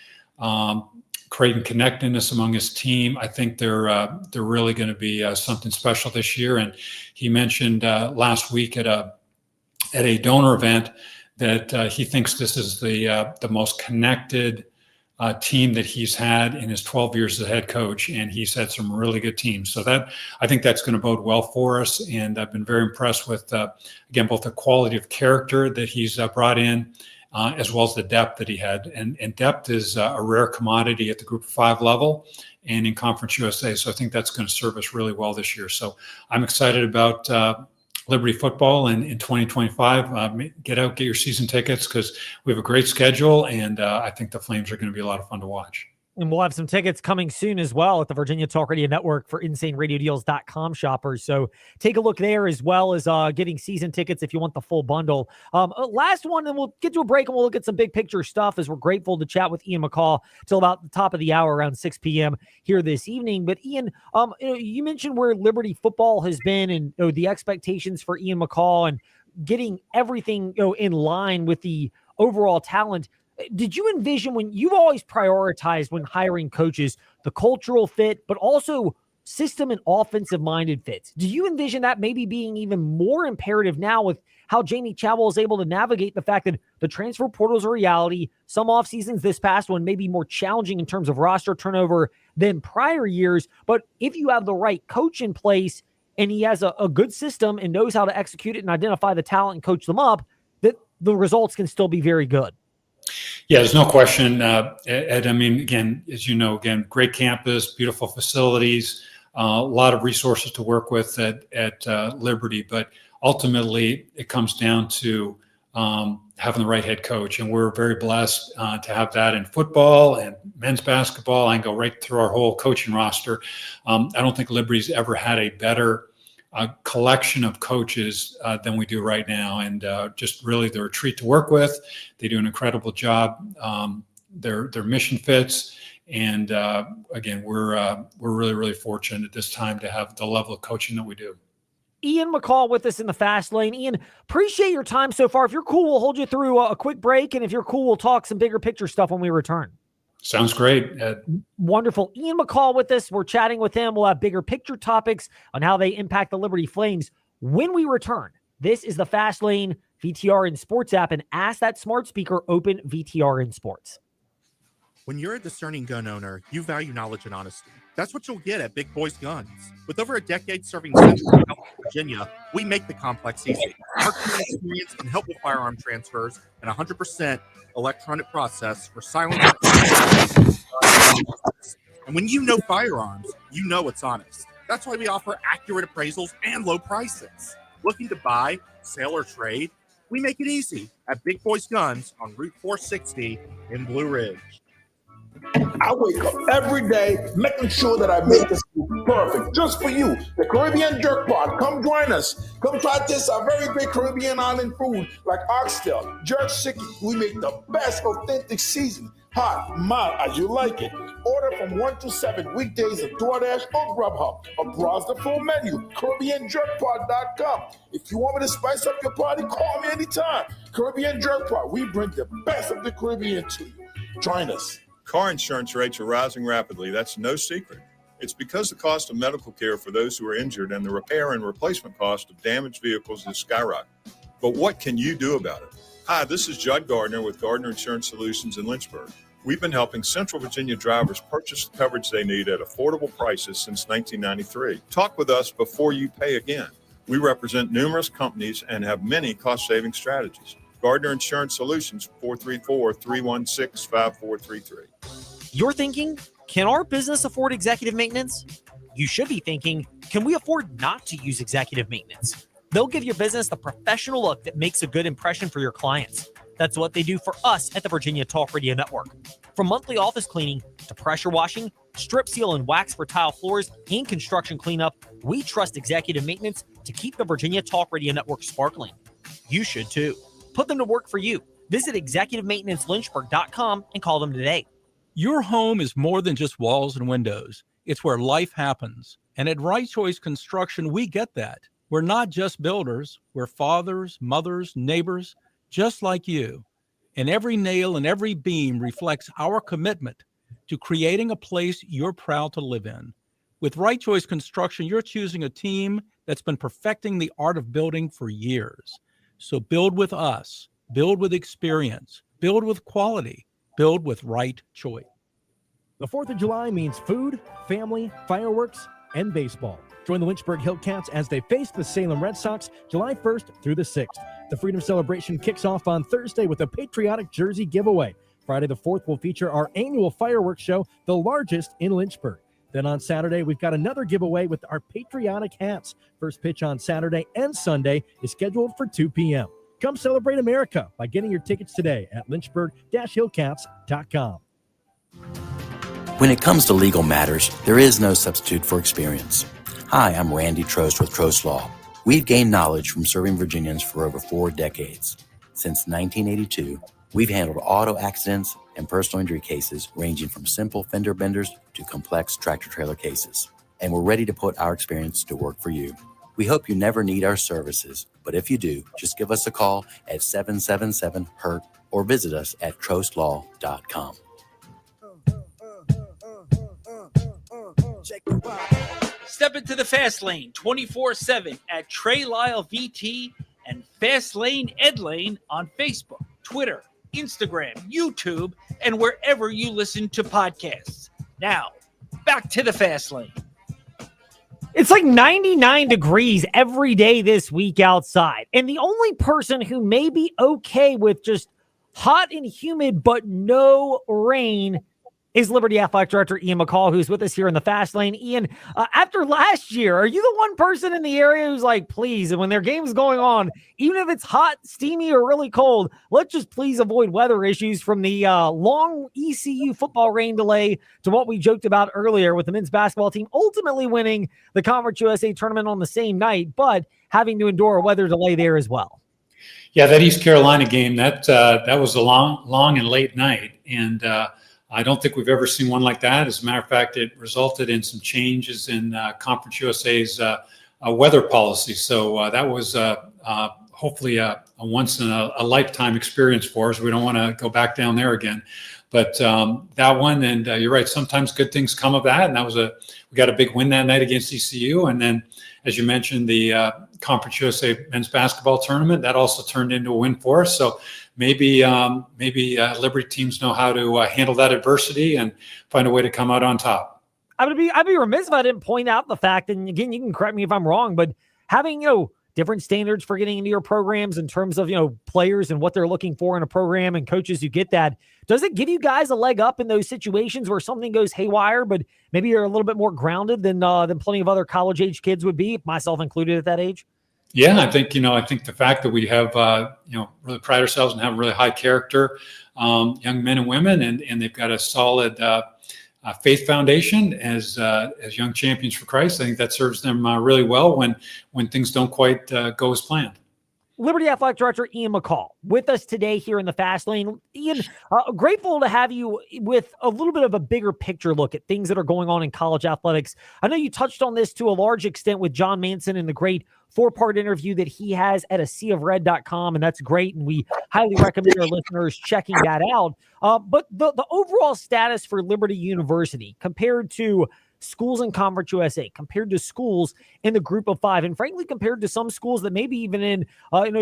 creating connectedness among his team. I think they're really going to be something special this year. And he mentioned last week at a donor event that he thinks this is the most connected team that he's had in his 12 years as a head coach, and he's had some really good teams. So I think that's going to bode well for us, and I've been very impressed with, again, both the quality of character that he's brought in, as well as the depth that he had. And depth is a rare commodity at the Group of 5 level and in Conference USA. So I think that's going to serve us really well this year. So I'm excited about Liberty football in 2025. Get out, get your season tickets, because we have a great schedule, and I think the Flames are going to be a lot of fun to watch. And we'll have some tickets coming soon as well at the Virginia Talk Radio Network for InsaneRadioDeals.com shoppers. So take a look there, as well as getting season tickets if you want the full bundle. Last one, and we'll get to a break and we'll look at some big picture stuff, as we're grateful to chat with Ian McCall till about the top of the hour, around 6 p.m. here this evening. But Ian, you mentioned where Liberty football has been, and the expectations for Ian McCall and getting everything in line with the overall talent. Did you envision, when you've always prioritized when hiring coaches, the cultural fit, but also system and offensive minded fits? Do you envision that maybe being even more imperative now with how Jamie Chadwell is able to navigate the fact that the transfer portal is a reality? Some off seasons, this past one, may be more challenging in terms of roster turnover than prior years. But if you have the right coach in place and he has a good system and knows how to execute it and identify the talent and coach them up, that the results can still be very good. Yeah, there's no question, Ed. I mean, again, as you know, great campus, beautiful facilities, a lot of resources to work with at Liberty. But ultimately, it comes down to having the right head coach. And we're very blessed to have that in football and men's basketball. I can go right through our whole coaching roster. I don't think Liberty's ever had a better collection of coaches than we do right now, and just really they're a treat to work with. They do an incredible job. Their mission fits, and again, we're really, really fortunate at this time to have the level of coaching that we do. Ian McCall with us in the Fast Lane. Ian, appreciate your time so far. If you're cool, we'll hold you through a quick break, and if you're cool, we'll talk some bigger picture stuff when we return. Sounds great. Wonderful. Ian McCall with us. We're chatting with him. We'll have bigger picture topics on how they impact the Liberty Flames when we return. This is the Fast Lane VTR in Sports app, and ask that smart speaker open VTR in Sports. When you're a discerning gun owner, you value knowledge and honesty. That's what you'll get at Big Boys Guns. With over a decade serving Central and South Virginia, we make the complex easy. Our team experience can help with firearm transfers and 100% electronic process for silencers. And when you know firearms, you know it's honest. That's why we offer accurate appraisals and low prices. Looking to buy, sell, or trade? We make it easy at Big Boys Guns on Route 460 in Blue Ridge. I wake up every day making sure that I make this food perfect just for you. The Caribbean Jerk Pod. Come join us. Come try this our very big Caribbean island food like oxtail, jerk chicken. We make the best authentic season. Hot, mild, as you like it. Order from 1 to 7 weekdays at DoorDash or Grubhub. Or browse the full menu, CaribbeanJerkPod.com. If you want me to spice up your party, call me anytime. Caribbean Jerk Pod. We bring the best of the Caribbean to you. Join us. Car insurance rates are rising rapidly. That's no secret. It's because the cost of medical care for those who are injured and the repair and replacement cost of damaged vehicles is skyrocketing. But what can you do about it? Hi, this is Judd Gardner with Gardner Insurance Solutions in Lynchburg. We've been helping Central Virginia drivers purchase the coverage they need at affordable prices since 1993. Talk with us before you pay again. We represent numerous companies and have many cost-saving strategies. Gardner Insurance Solutions, 434-316-5433. You're thinking, can our business afford executive maintenance? You should be thinking, can we afford not to use executive maintenance? They'll give your business the professional look that makes a good impression for your clients. That's what they do for us at the Virginia Talk Radio Network. From monthly office cleaning to pressure washing, strip seal and wax for tile floors, and construction cleanup, we trust executive maintenance to keep the Virginia Talk Radio Network sparkling. You should too. Put them to work for you. Visit executivemaintenancelynchburg.com and call them today. Your home is more than just walls and windows. It's where life happens. And at Right Choice Construction, we get that. We're not just builders. We're fathers, mothers, neighbors, just like you. And every nail and every beam reflects our commitment to creating a place you're proud to live in. With Right Choice Construction, you're choosing a team that's been perfecting the art of building for years. So build with us, build with experience, build with quality, build with Right Choice. The 4th of July means food, family, fireworks, and baseball. Join the Lynchburg Hillcats as they face the Salem Red Sox July 1st through the 6th. The Freedom Celebration kicks off on Thursday with a patriotic jersey giveaway. Friday the 4th will feature our annual fireworks show, the largest in Lynchburg. Then on Saturday, we've got another giveaway with our patriotic hats. First pitch on Saturday and Sunday is scheduled for 2 p.m. Come celebrate America by getting your tickets today at lynchburg-hillcats.com. When it comes to legal matters, there is no substitute for experience. Hi, I'm Randy Trost with Trost Law. We've gained knowledge from serving Virginians for over 4 decades. Since 1982, we've handled auto accidents and personal injury cases ranging from simple fender benders to complex tractor-trailer cases. And we're ready to put our experience to work for you. We hope you never need our services, but if you do, just give us a call at 777-HURT or visit us at trostlaw.com. Step into the Fast Lane 24/7 at Trey Lyle VT and Fast Lane Ed Lane on Facebook, Twitter, Instagram, YouTube, and wherever you listen to podcasts. Now, back to the Fast Lane. It's like 99 degrees every day this week outside. And the only person who may be okay with just hot and humid but no rain is Liberty Athletic Director Ian McCall, who's with us here in the Fast Lane. Ian, after last year, are you the one person in the area who's like, please, and when their game's going on, even if it's hot, steamy, or really cold, let's just please avoid weather issues, from the long ECU football rain delay to what we joked about earlier with the men's basketball team ultimately winning the Conference USA tournament on the same night, but having to endure a weather delay there as well? Yeah, that East Carolina game, that was a long and late night. And I don't think we've ever seen one like that. As a matter of fact, it resulted in some changes in Conference USA's weather policy. So that was hopefully a once in a lifetime experience for us. We don't want to go back down there again. But that one, and you're right, sometimes good things come of that. And we got a big win that night against ECU. And then, as you mentioned, the Conference USA men's basketball tournament, that also turned into a win for us. So maybe Liberty teams know how to handle that adversity and find a way to come out on top. I'd be remiss if I didn't point out the fact, and again, you can correct me if I'm wrong, but having, different standards for getting into your programs in terms of, players and what they're looking for in a program and coaches who get that. Does it give you guys a leg up in those situations where something goes haywire, but maybe you're a little bit more grounded than plenty of other college age kids would be, myself included at that age? Yeah, I think the fact that we have, really pride ourselves and have really high character, young men and women, and they've got a solid, faith foundation as young champions for Christ. I think that serves them really well when things don't quite go as planned. Liberty Athletic Director Ian McCall with us today here in the Fast Lane. Ian, grateful to have you with a little bit of a bigger picture look at things that are going on in college athletics. I know you touched on this to a large extent with John Manson in the great 4-part interview that he has at aseaofred.com, and that's great, and we highly recommend our listeners checking that out. But the overall status for Liberty University compared to schools in Conference USA, compared to schools in the Group of Five, and frankly, compared to some schools that maybe even in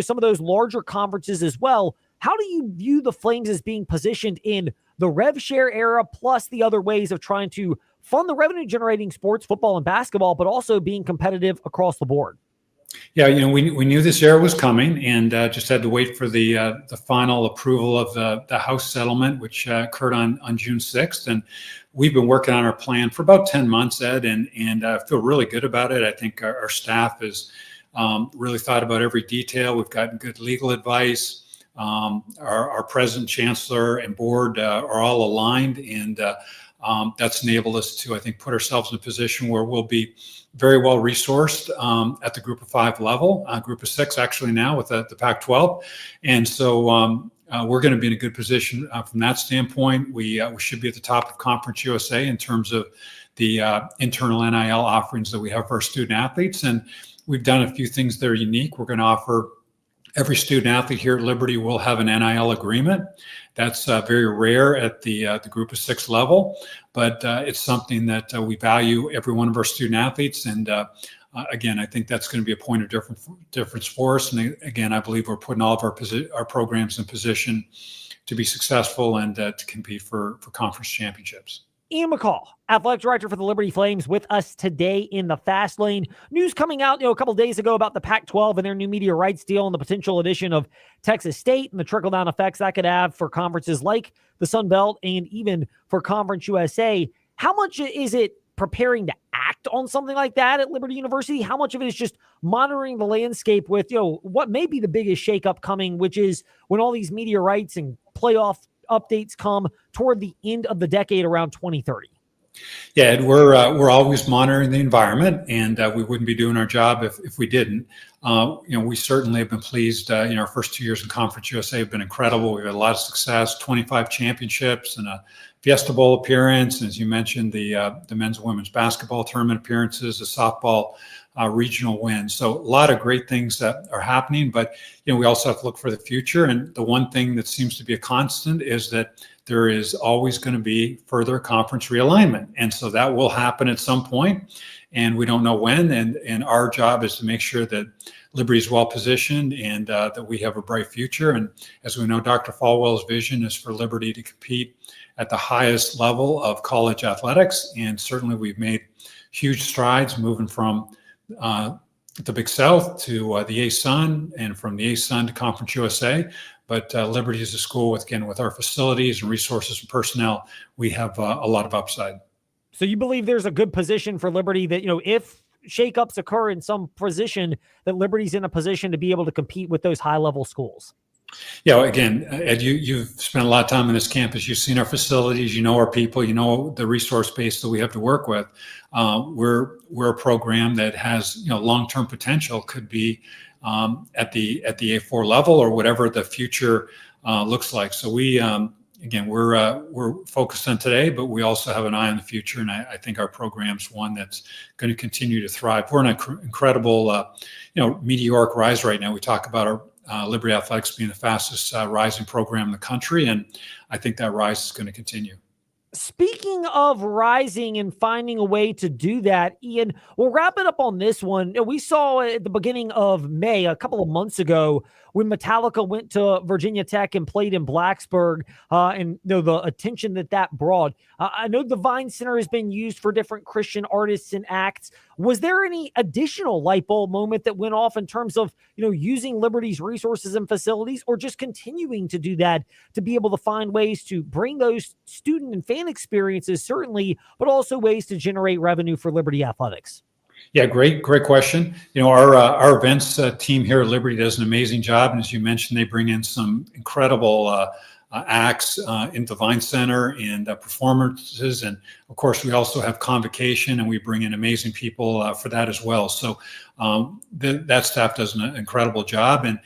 some of those larger conferences as well, how do you view the Flames as being positioned in the rev share era, plus the other ways of trying to fund the revenue-generating sports, football and basketball, but also being competitive across the board? Yeah, we knew this era was coming, and just had to wait for the final approval of the House settlement, which occurred on June 6th. And we've been working on our plan for about 10 months, Ed, and I feel really good about it. I think our staff has really thought about every detail. We've gotten good legal advice. Our president, chancellor, and board are all aligned, and that's enabled us to, I think, put ourselves in a position where we'll be very well resourced at the Group of Five level, Group of Six actually now with the Pac-12. And so we're going to be in a good position from that standpoint. We should be at the top of Conference USA in terms of the internal NIL offerings that we have for our student athletes. And we've done a few things that are unique. We're going to offer every student athlete here at Liberty will have an NIL agreement. That's very rare at the Group of Six level, but it's something that we value every one of our student athletes. And again, I think that's going to be a point of difference for us. And again, I believe we're putting all of our programs in position to be successful and to compete for conference championships. Ian McCall, athletic director for the Liberty Flames, with us today in the Fast Lane. News coming out, a couple days ago about the Pac-12 and their new media rights deal and the potential addition of Texas State and the trickle-down effects that could have for conferences like the Sun Belt and even for Conference USA. How much is it preparing to act on something like that at Liberty University? How much of it is just monitoring the landscape with, what may be the biggest shakeup coming, which is when all these media rights and playoff updates come toward the end of the decade around 2030? Yeah, Ed, we're always monitoring the environment, and we wouldn't be doing our job if we didn't. We certainly have been pleased. Our first 2 years in Conference USA have been incredible. We've had a lot of success, 25 championships and a Fiesta Bowl appearance. And as you mentioned, the men's and women's basketball tournament appearances, the softball regional wins. So a lot of great things that are happening, but we also have to look for the future. And the one thing that seems to be a constant is that there is always going to be further conference realignment. And so that will happen at some point, and we don't know when. And our job is to make sure that Liberty is well positioned and that we have a bright future. And as we know, Dr. Falwell's vision is for Liberty to compete at the highest level of college athletics. And certainly we've made huge strides moving from the Big South to the ASUN, and from the ASUN to Conference USA. But Liberty is a school with our facilities and resources and personnel, we have a lot of upside. So you believe there's a good position for Liberty that, if shakeups occur in some position, that Liberty's in a position to be able to compete with those high-level schools? Yeah, again, Ed, you've spent a lot of time on this campus. You've seen our facilities, our people, the resource base that we have to work with. We're a program that has long-term potential, could be at the A4 level or whatever the future looks like. So we again, we're focused on today, but we also have an eye on the future. And I think our program's one that's going to continue to thrive. We're in an incredible, meteoric rise right now. We talk about our Liberty Athletics being the fastest rising program in the country, and I think that rise is going to continue. Speaking of rising and finding a way to do that, Ian, we'll wrap it up on this one. We saw at the beginning of May, a couple of months ago, when Metallica went to Virginia Tech and played in Blacksburg, and the attention that brought. I know the Vine Center has been used for different Christian artists and acts. Was there any additional light bulb moment that went off in terms of, using Liberty's resources and facilities, or just continuing to do that to be able to find ways to bring those student and fan experiences, certainly, but also ways to generate revenue for Liberty Athletics? Yeah, great question. Our events team here at Liberty does an amazing job, and as you mentioned, they bring in some incredible acts into Vine Center and performances, and of course, we also have Convocation, and we bring in amazing people for that as well. So that staff does an incredible job. And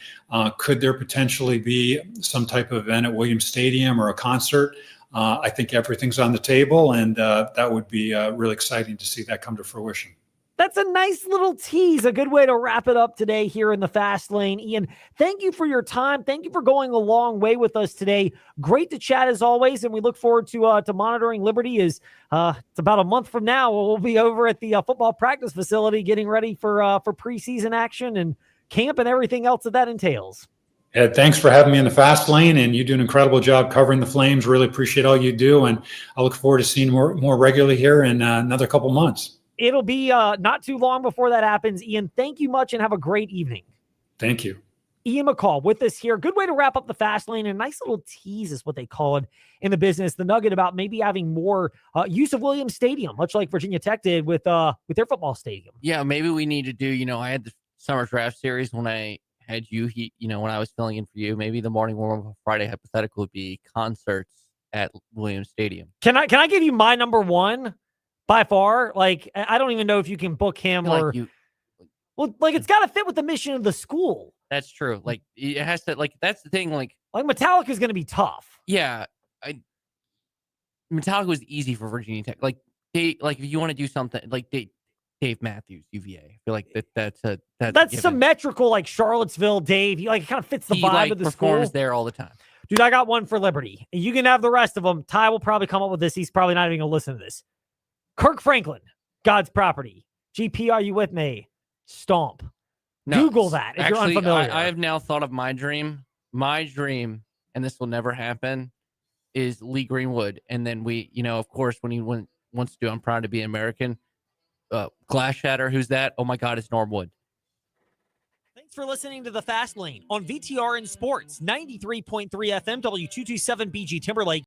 could there potentially be some type of event at Williams Stadium or a concert? I think everything's on the table, and that would be really exciting to see that come to fruition. That's a nice little tease, a good way to wrap it up today here in the Fast Lane. Ian, thank you for your time. Thank you for going a long way with us today. Great to chat as always, and we look forward to monitoring Liberty. It's about a month from now. We'll be over at the football practice facility getting ready for preseason action and camp and everything else that entails. Ed, thanks for having me in the Fast Lane, and you do an incredible job covering the Flames. Really appreciate all you do, and I look forward to seeing more regularly here in another couple months. It'll be not too long before that happens. Ian, thank you much and have a great evening. Thank you. Ian McCall with us here. Good way to wrap up the Fast Lane. A nice little tease is what they call it in the business. The nugget about maybe having more use of Williams Stadium, much like Virginia Tech did with their football stadium. Yeah, maybe we need to do, I had the summer draft series when I had you, when I was filling in for you. Maybe the morning warm up Friday hypothetical would be concerts at Williams Stadium. Can I give you my number one? By far, I don't even know if you can book him it's got to fit with the mission of the school. That's true. It has to, that's the thing. Like Metallica is going to be tough. Yeah. Metallica was easy for Virginia Tech. If you want to do something Dave Matthews, UVA, I feel like that's symmetrical, like Charlottesville, Dave. It kind of fits the vibe of the school. Performs there all the time. Dude, I got one for Liberty. You can have the rest of them. Ty will probably come up with this. He's probably not even going to listen to this. Kirk Franklin, God's Property. GP, are you with me? Stomp. No, Google that if you're unfamiliar. I have now thought of my dream. My dream, and this will never happen, is Lee Greenwood. And then we, of course, when he wants to do I'm Proud to Be American, Glass Shatter, who's that? Oh my God, it's Norm Wood. Thanks for listening to The Fast Lane on VTRN Sports, 93.3 FM, W227 BG Timberlake,